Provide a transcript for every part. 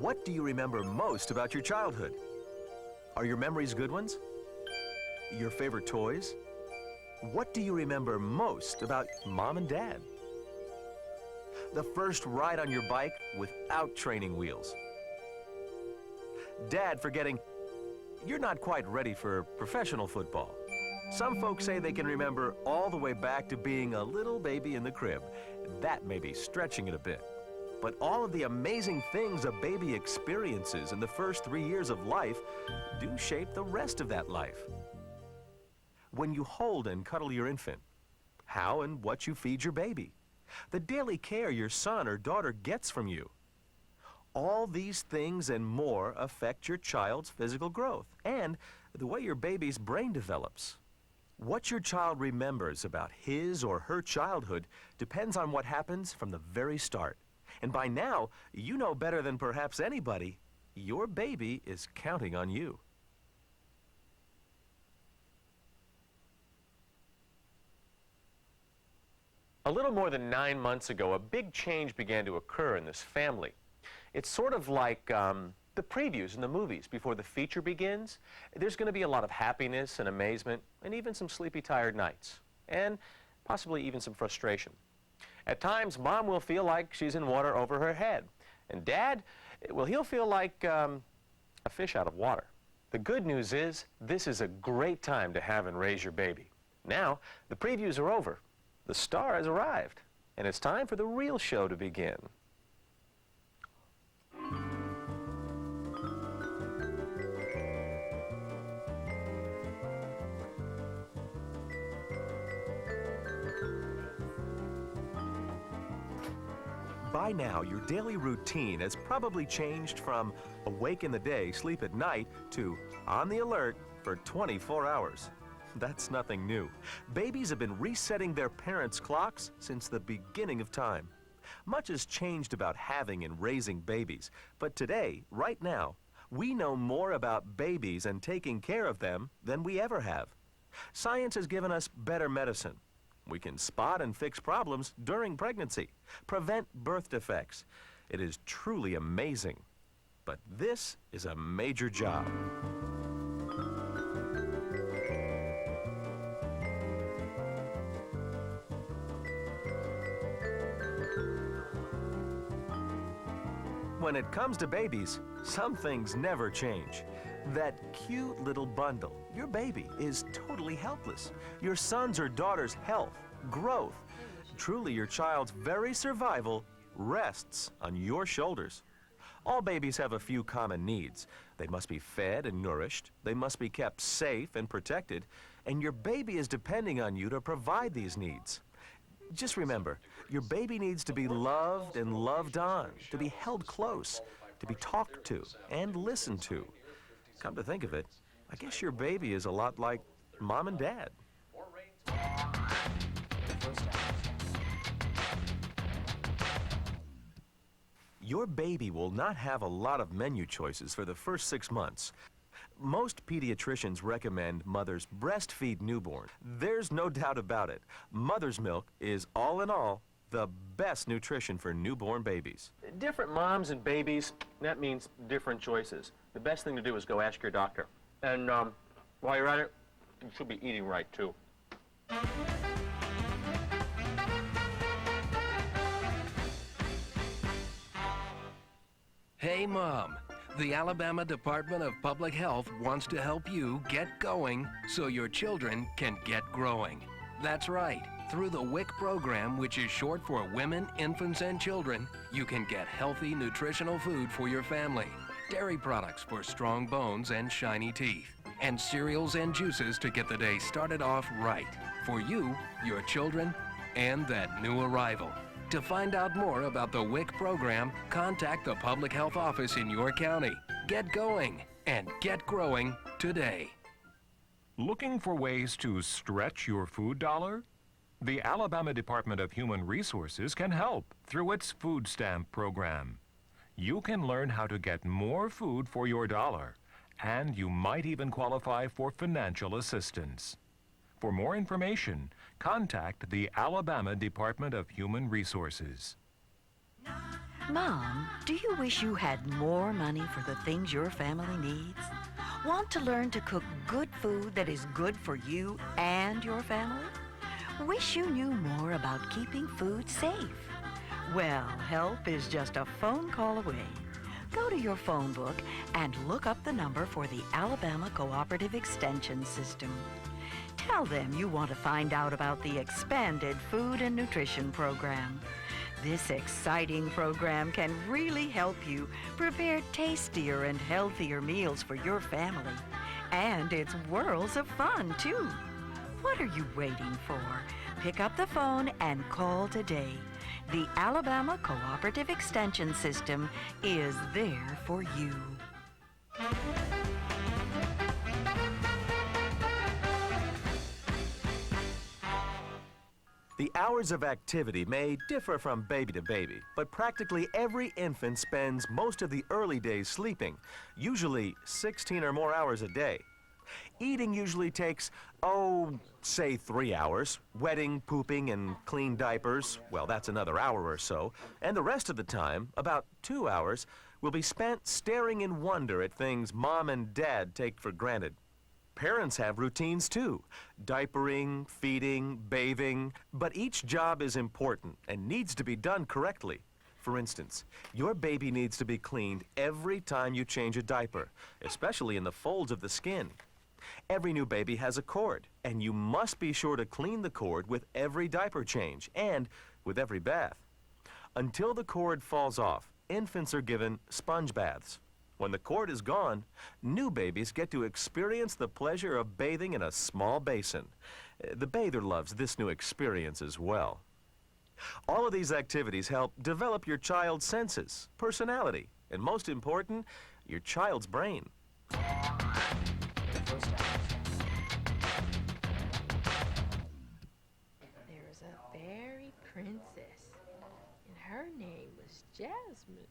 What do you remember most about your childhood? Are your memories good ones? Your favorite toys? What do you remember most about Mom and Dad? The first ride on your bike without training wheels. Dad forgetting you're not quite ready for professional football. Some folks say they can remember all the way back to being a little baby in the crib. That may be stretching it a bit. But all of the amazing things a baby experiences in the first 3 years of life do shape the rest of that life. When you hold and cuddle your infant, how and what you feed your baby, the daily care your son or daughter gets from you. All these things and more affect your child's physical growth and the way your baby's brain develops. What your child remembers about his or her childhood depends on what happens from the very start. And by now, you know better than perhaps anybody, your baby is counting on you. A little more than 9 months ago, a big change began to occur in this family. It's sort of like the previews in the movies before the feature begins. There's going to be a lot of happiness and amazement and even some sleepy, tired nights, and possibly even some frustration. At times, Mom will feel like she's in water over her head, and Dad, well, he'll feel like a fish out of water. The good news is this is a great time to have and raise your baby. Now, the previews are over. The star has arrived, and it's time for the real show to begin. By now, your daily routine has probably changed from awake in the day, sleep at night, to on the alert for 24 hours. That's nothing new. Babies have been resetting their parents' clocks since the beginning of time. Much has changed about having and raising babies, but today, right now, we know more about babies and taking care of them than we ever have. Science has given us better medicine. We can spot and fix problems during pregnancy, prevent birth defects. It is truly amazing. But this is a major job. When it comes to babies, some things never change. That cute little bundle, your baby, is totally helpless. Your son's or daughter's health, growth, truly your child's very survival rests on your shoulders. All babies have a few common needs. They must be fed and nourished. They must be kept safe and protected. And your baby is depending on you to provide these needs. Just remember, your baby needs to be loved and loved on, to be held close, to be talked to and listened to. Come to think of it, I guess your baby is a lot like Mom and Dad. Your baby will not have a lot of menu choices for the first 6 months. Most pediatricians recommend mothers breastfeed newborn. There's no doubt about it. Mother's milk is, all in all, the best nutrition for newborn babies. Different moms and babies, that means different choices. The best thing to do is go ask your doctor. And while you're at it, you should be eating right, too. Hey, Mom. The Alabama Department of Public Health wants to help you get going so your children can get growing. That's right. Through the WIC program, which is short for Women, Infants, and Children, you can get healthy, nutritional food for your family, dairy products for strong bones and shiny teeth, and cereals and juices to get the day started off right for you, your children, and that new arrival. To find out more about the WIC program, contact the public health office in your county. Get going and get growing today. Looking for ways to stretch your food dollar? The Alabama Department of Human Resources can help through its food stamp program. You can learn how to get more food for your dollar, and you might even qualify for financial assistance. For more information, contact the Alabama Department of Human Resources. Not Mom, do you wish you had more money for the things your family needs? Want to learn to cook good food that is good for you and your family? Wish you knew more about keeping food safe? Well, help is just a phone call away. Go to your phone book and look up the number for the Alabama Cooperative Extension System. Tell them you want to find out about the expanded Food and Nutrition Program. This exciting program can really help you prepare tastier and healthier meals for your family. And it's worlds of fun, too. What are you waiting for? Pick up the phone and call today. The Alabama Cooperative Extension System is there for you. The hours of activity may differ from baby to baby, but practically every infant spends most of the early days sleeping, usually 16 or more hours a day. Eating usually takes, say 3 hours. Wetting, pooping, and clean diapers, well, that's another hour or so. And the rest of the time, about 2 hours, will be spent staring in wonder at things Mom and Dad take for granted. Parents have routines too, diapering, feeding, bathing, but each job is important and needs to be done correctly. For instance, your baby needs to be cleaned every time you change a diaper, especially in the folds of the skin. Every new baby has a cord, and you must be sure to clean the cord with every diaper change and with every bath. Until the cord falls off, infants are given sponge baths. When the cord is gone, new babies get to experience the pleasure of bathing in a small basin. The bather loves this new experience as well. All of these activities help develop your child's senses, personality, and most important, your child's brain. There was a fairy princess, and her name was Jasmine.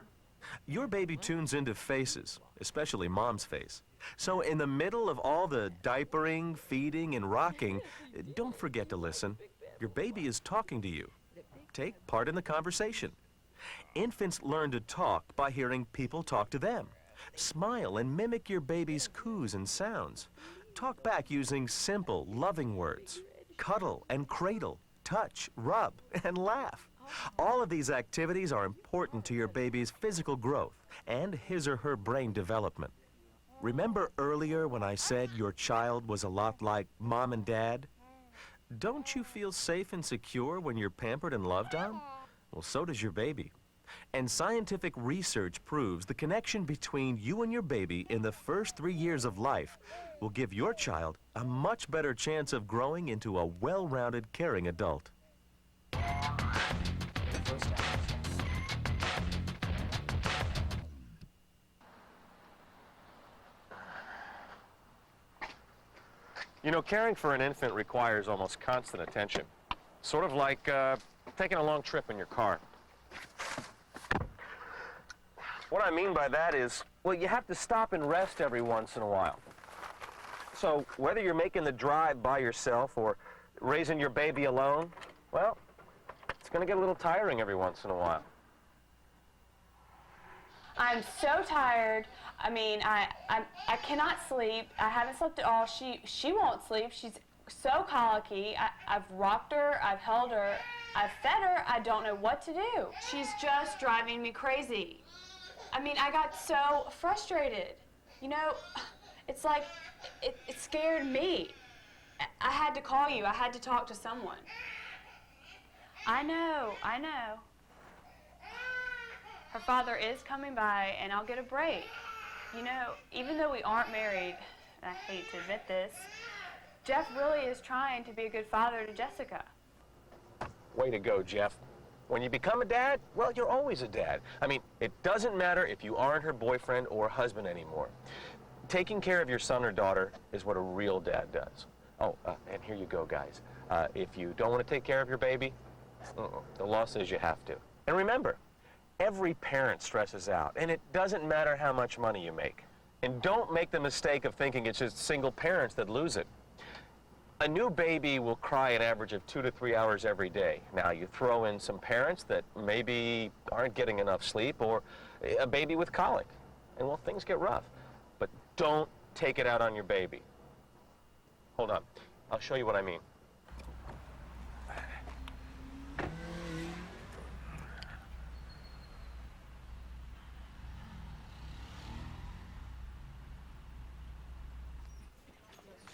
Your baby tunes into faces, especially Mom's face. So in the middle of all the diapering, feeding, and rocking, don't forget to listen. Your baby is talking to you. Take part in the conversation. Infants learn to talk by hearing people talk to them. Smile and mimic your baby's coos and sounds. Talk back using simple, loving words. Cuddle and cradle, touch, rub, and laugh. All of these activities are important to your baby's physical growth and his or her brain development. Remember earlier when I said your child was a lot like Mom and Dad? Don't you feel safe and secure when you're pampered and loved on? Well, so does your baby. And scientific research proves the connection between you and your baby in the first 3 years of life will give your child a much better chance of growing into a well-rounded, caring adult. You know, caring for an infant requires almost constant attention. Sort of like taking a long trip in your car. What I mean by that is, well, you have to stop and rest every once in a while. So whether you're making the drive by yourself or raising your baby alone, well, it's going to get a little tiring every once in a while. I'm so tired. I mean, I cannot sleep. I haven't slept at all. She won't sleep. She's so colicky. I've rocked her. I've held her. I've fed her. I don't know what to do. She's just driving me crazy. I mean, I got so frustrated. You know, it's like it scared me. I had to call you. I had to talk to someone. I know. Her father is coming by, and I'll get a break. You know, even though we aren't married, and I hate to admit this, Jeff really is trying to be a good father to Jessica. Way to go, Jeff. When you become a dad, well, you're always a dad. I mean, it doesn't matter if you aren't her boyfriend or husband anymore. Taking care of your son or daughter is what a real dad does. Oh, and here you go, guys. If you don't want to take care of your baby, the law says you have to. And remember, every parent stresses out, and it doesn't matter how much money you make. And don't make the mistake of thinking it's just single parents that lose it. A new baby will cry an average of 2 to 3 hours every day. Now, you throw in some parents that maybe aren't getting enough sleep, or a baby with colic, and well, things get rough. But don't take it out on your baby. Hold on. I'll show you what I mean.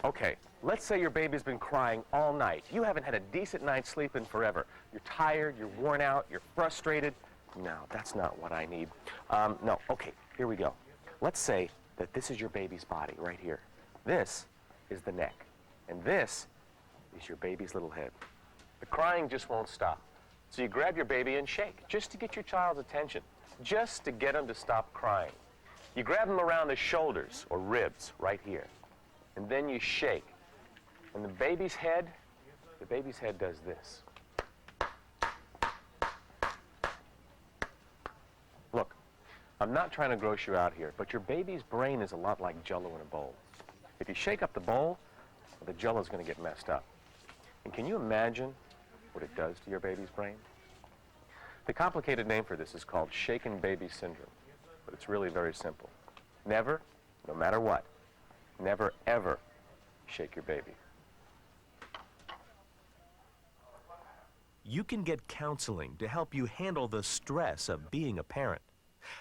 Okay, let's say your baby's been crying all night. You haven't had a decent night's sleep in forever. You're tired, you're worn out, you're frustrated. No, that's not what I need. No, okay, here we go. Let's say that this is your baby's body right here. This is the neck, and this is your baby's little head. The crying just won't stop. So you grab your baby and shake, just to get your child's attention, just to get him to stop crying. You grab him around the shoulders or ribs right here, and then you shake. And the baby's head does this. Look, I'm not trying to gross you out here, but your baby's brain is a lot like Jell-O in a bowl. If you shake up the bowl, the Jell-O's going to get messed up. And can you imagine what it does to your baby's brain? The complicated name for this is called shaken baby syndrome, but it's really very simple. Never, no matter what, never ever shake your baby. You can get counseling to help you handle the stress of being a parent.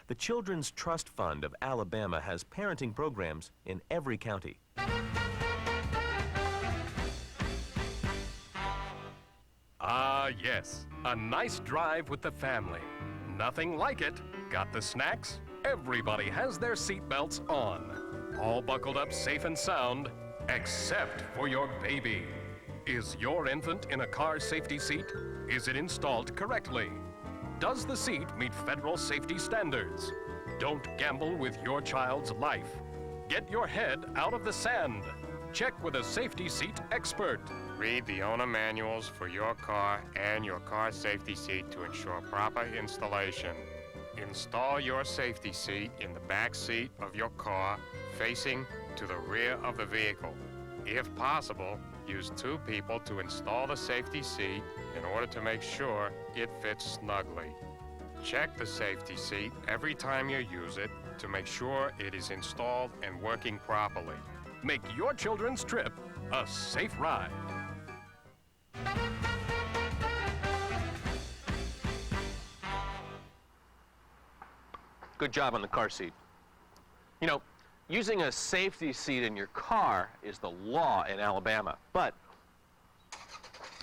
The Children's Trust Fund of Alabama has parenting programs in every county. Ah, yes. A nice drive with the family. Nothing like it. Got the snacks? Everybody has their seatbelts on. All buckled up safe and sound, except for your baby. Is your infant in a car safety seat? Is it installed correctly? Does the seat meet federal safety standards? Don't gamble with your child's life. Get your head out of the sand. Check with a safety seat expert. Read the owner manuals for your car and your car safety seat to ensure proper installation. Install your safety seat in the back seat of your car, facing to the rear of the vehicle. If possible, use 2 people to install the safety seat in order to make sure it fits snugly. Check the safety seat every time you use it to make sure it is installed and working properly. Make your children's trip a safe ride. Good job on the car seat. You know, using a safety seat in your car is the law in Alabama, but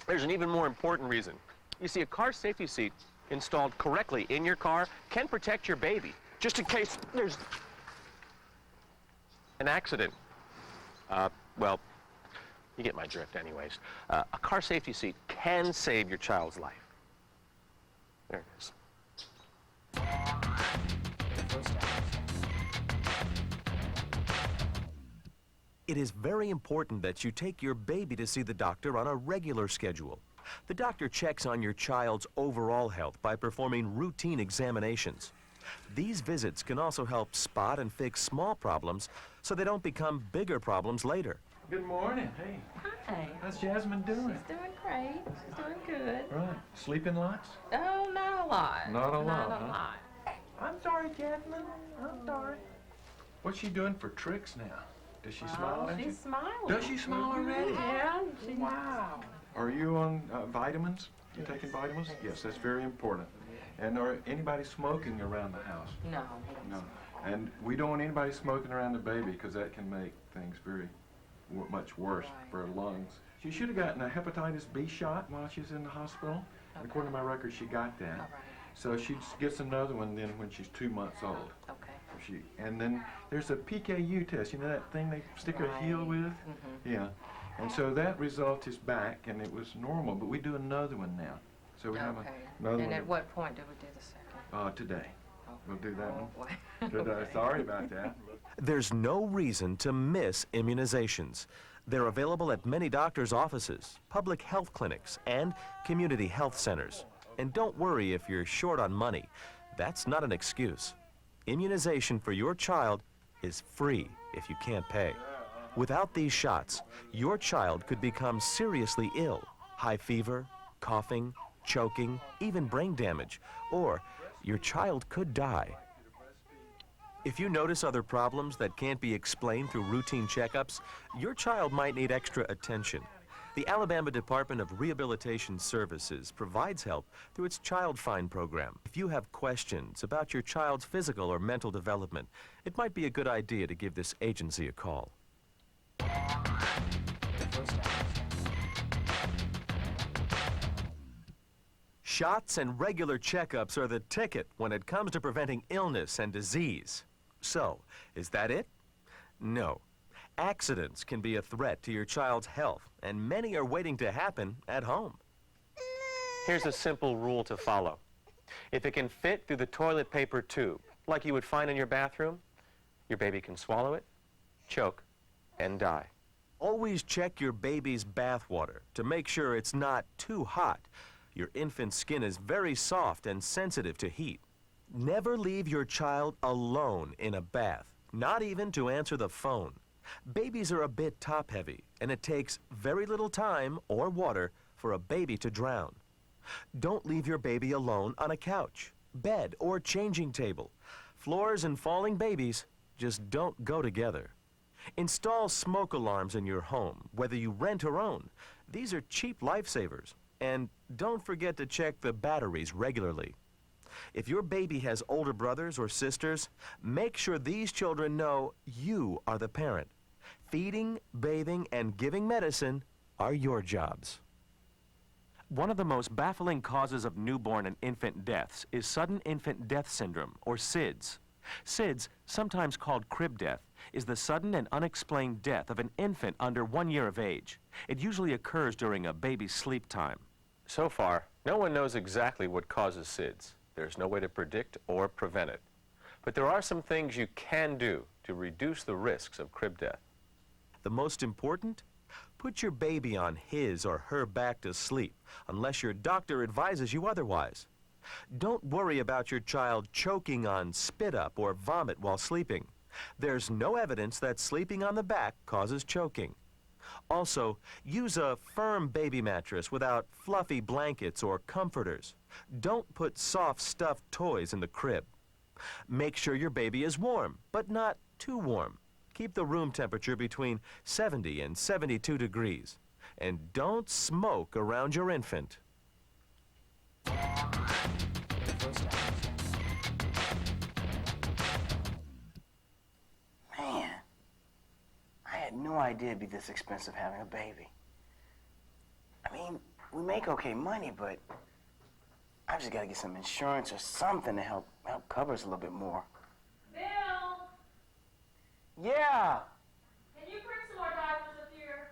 there's an even more important reason. You see, a car safety seat installed correctly in your car can protect your baby, just in case there's an accident. Well, you get my drift anyways. A car safety seat can save your child's life. There it is. It is very important that you take your baby to see the doctor on a regular schedule. The doctor checks on your child's overall health by performing routine examinations. These visits can also help spot and fix small problems so they don't become bigger problems later. Good morning. Hey. Hi. How's Jasmine doing? She's doing great. She's doing good. Right. Sleeping lots? Oh, not a lot. Not a lot, Not a huh? lot. I'm sorry, Jasmine. I'm sorry. What's she doing for tricks now? Does she smile at you? She's smiling. Does she smile already? Yeah. Wow. Are you on vitamins? You taking vitamins? Yes, that's very important. And are anybody smoking around the house? No. No. And we don't want anybody smoking around the baby because that can make things very much worse for her lungs. She should have gotten a hepatitis B shot while she was in the hospital. And according to my record, she got that. All right. So she gets another one then when she's 2 months old. Okay. And then there's a PKU test. You know that thing they stick her heel with? Mm-hmm. Yeah. And so that result is back, and it was normal, but we do another one now. So we have Okay. another And one at what point do we do the second? today. We'll do that one. Oh, boy. Today. Sorry about that. There's no reason to miss immunizations. They're available at many doctors' offices, public health clinics, and community health centers. And don't worry if you're short on money. That's not an excuse. Immunization for your child is free if you can't pay. Without these shots, your child could become seriously ill. High fever, coughing, choking, even brain damage, or your child could die. If you notice other problems that can't be explained through routine checkups, your child might need extra attention. The Alabama Department of Rehabilitation Services provides help through its Child Find program. If you have questions about your child's physical or mental development, it might be a good idea to give this agency a call. Shots and regular checkups are the ticket when it comes to preventing illness and disease. So, is that it? No. Accidents can be a threat to your child's health, and many are waiting to happen at home. Here's a simple rule to follow. If it can fit through the toilet paper tube, like you would find in your bathroom, your baby can swallow it, choke, and die. Always check your baby's bath water to make sure it's not too hot. Your infant's skin is very soft and sensitive to heat. Never leave your child alone in a bath, not even to answer the phone. Babies are a bit top-heavy, and it takes very little time or water for a baby to drown. Don't leave your baby alone on a couch, bed, or changing table. Floors and falling babies just don't go together. Install smoke alarms in your home, whether you rent or own. These are cheap lifesavers. And don't forget to check the batteries regularly. If your baby has older brothers or sisters, make sure these children know you are the parent. Feeding, bathing, and giving medicine are your jobs. One of the most baffling causes of newborn and infant deaths is sudden infant death syndrome, or SIDS. SIDS, sometimes called crib death, is the sudden and unexplained death of an infant under 1 year of age. It usually occurs during a baby's sleep time. So far, no one knows exactly what causes SIDS. There's no way to predict or prevent it. But there are some things you can do to reduce the risks of crib death. The most important? Put your baby on his or her back to sleep, unless your doctor advises you otherwise. Don't worry about your child choking on spit up or vomit while sleeping. There's no evidence that sleeping on the back causes choking. Also, use a firm baby mattress without fluffy blankets or comforters. Don't put soft stuffed toys in the crib. Make sure your baby is warm, but not too warm. Keep the room temperature between 70 and 72 degrees. And don't smoke around your infant. Man, I had no idea it'd be this expensive having a baby. I mean, we make okay money, but I just gotta get some insurance or something to help cover us a little bit more. Bill, Yeah, can you bring some more diapers up here?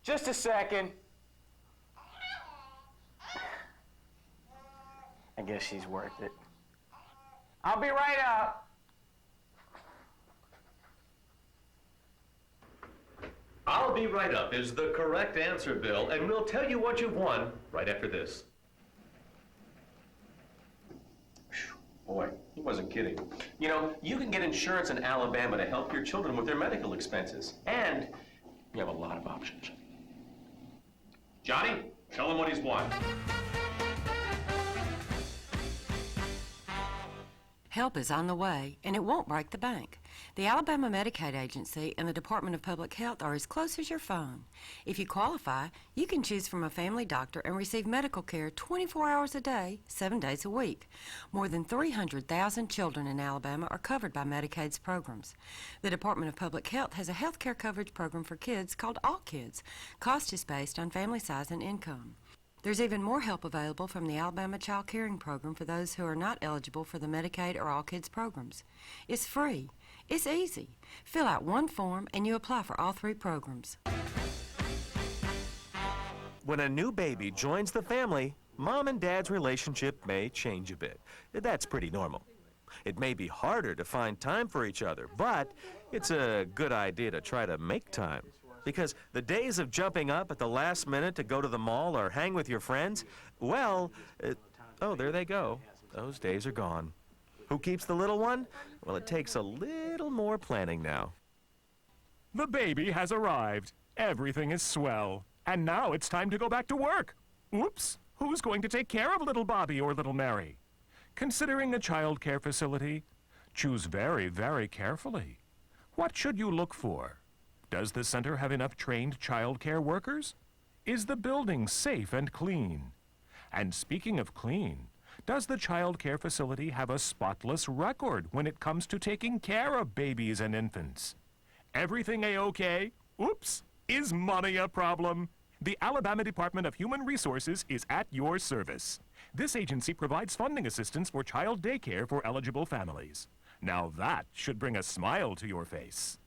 just a second. I guess she's worth it. I'll be right up. I'll be right up is the correct answer, Bill, and we'll tell you what you've won right after this. Boy, he wasn't kidding. You know, you can get insurance in Alabama to help your children with their medical expenses, and you have a lot of options. Johnny, tell him what he's won. Help is on the way, and it won't break the bank. The Alabama Medicaid Agency and the Department of Public Health are as close as your phone. If you qualify, you can choose from a family doctor and receive medical care 24 hours a day, 7 days a week. More than 300,000 children in Alabama are covered by Medicaid's programs. The Department of Public Health has a health care coverage program for kids called All Kids. Cost is based on family size and income. There's even more help available from the Alabama Child Caring Program for those who are not eligible for the Medicaid or All Kids programs. It's free. It's easy. Fill out one form and you apply for all 3 programs. When a new baby joins the family, Mom and Dad's relationship may change a bit. That's pretty normal. It may be harder to find time for each other, but it's a good idea to try to make time. Because the days of jumping up at the last minute to go to the mall or hang with your friends, well, oh, there they go. Those days are gone. Who keeps the little one? Well, it takes a little more planning now. The baby has arrived. Everything is swell. And now it's time to go back to work. Oops, who's going to take care of little Bobby or little Mary? Considering a child care facility, choose very, very carefully. What should you look for? Does the center have enough trained child care workers? Is the building safe and clean? And speaking of clean, does the child care facility have a spotless record when it comes to taking care of babies and infants? Everything A-OK? Oops! Is money a problem? The Alabama Department of Human Resources is at your service. This agency provides funding assistance for child daycare for eligible families. Now that should bring a smile to your face.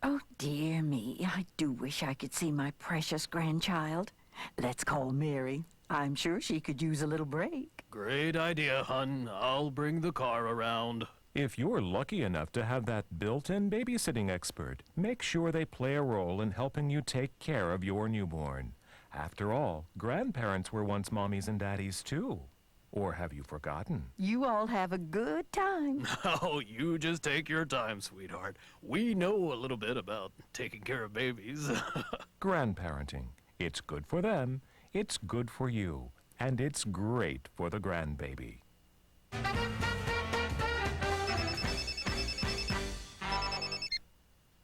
Oh, dear me. I do wish I could see my precious grandchild. Let's call Mary. I'm sure she could use a little break. Great idea, hun. I'll bring the car around. If you're lucky enough to have that built-in babysitting expert, make sure they play a role in helping you take care of your newborn. After all, grandparents were once mommies and daddies too. Or have you forgotten? You all have a good time. Oh, you just take your time, sweetheart. We know a little bit about taking care of babies. Grandparenting. It's good for them, it's good for you, and it's great for the grandbaby.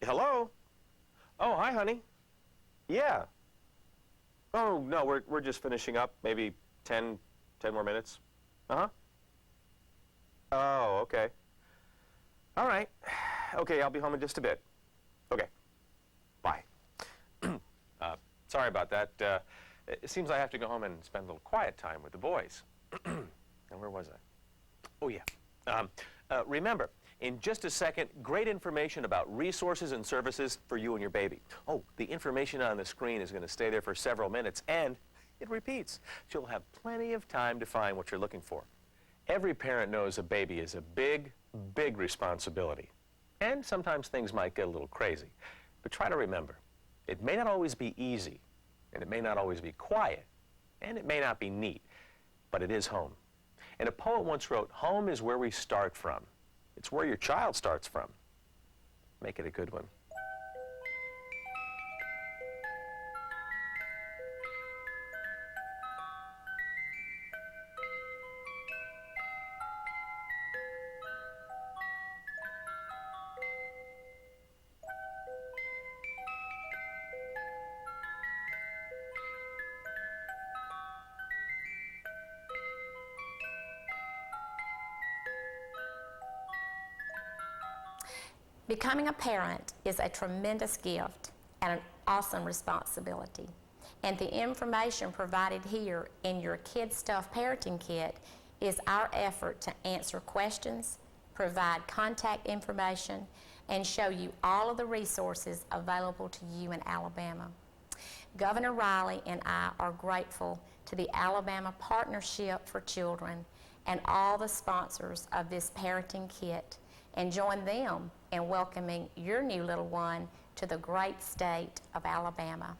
Hello? Oh, hi, honey. Yeah. Oh, no, we're just finishing up. Maybe 10 more minutes. Uh-huh. Oh, okay. All right. Okay, I'll be home in just a bit. Okay. Bye. Sorry about that. It seems I have to go home and spend a little quiet time with the boys. And where was I? Oh, yeah. Remember, in just a second, great information about resources and services for you and your baby. Oh, the information on the screen is going to stay there for several minutes, and it repeats. So you'll have plenty of time to find what you're looking for. Every parent knows a baby is a big, big responsibility. And sometimes things might get a little crazy. But try to remember, it may not always be easy, and it may not always be quiet, and it may not be neat, but it is home. And a poet once wrote, "Home is where we start from. It's where your child starts from." Make it a good one. Becoming a parent is a tremendous gift and an awesome responsibility. And the information provided here in your Kid Stuff Parenting Kit is our effort to answer questions, provide contact information, and show you all of the resources available to you in Alabama. Governor Riley and I are grateful to the Alabama Partnership for Children and all the sponsors of this parenting kit, and join them in welcoming your new little one to the great state of Alabama.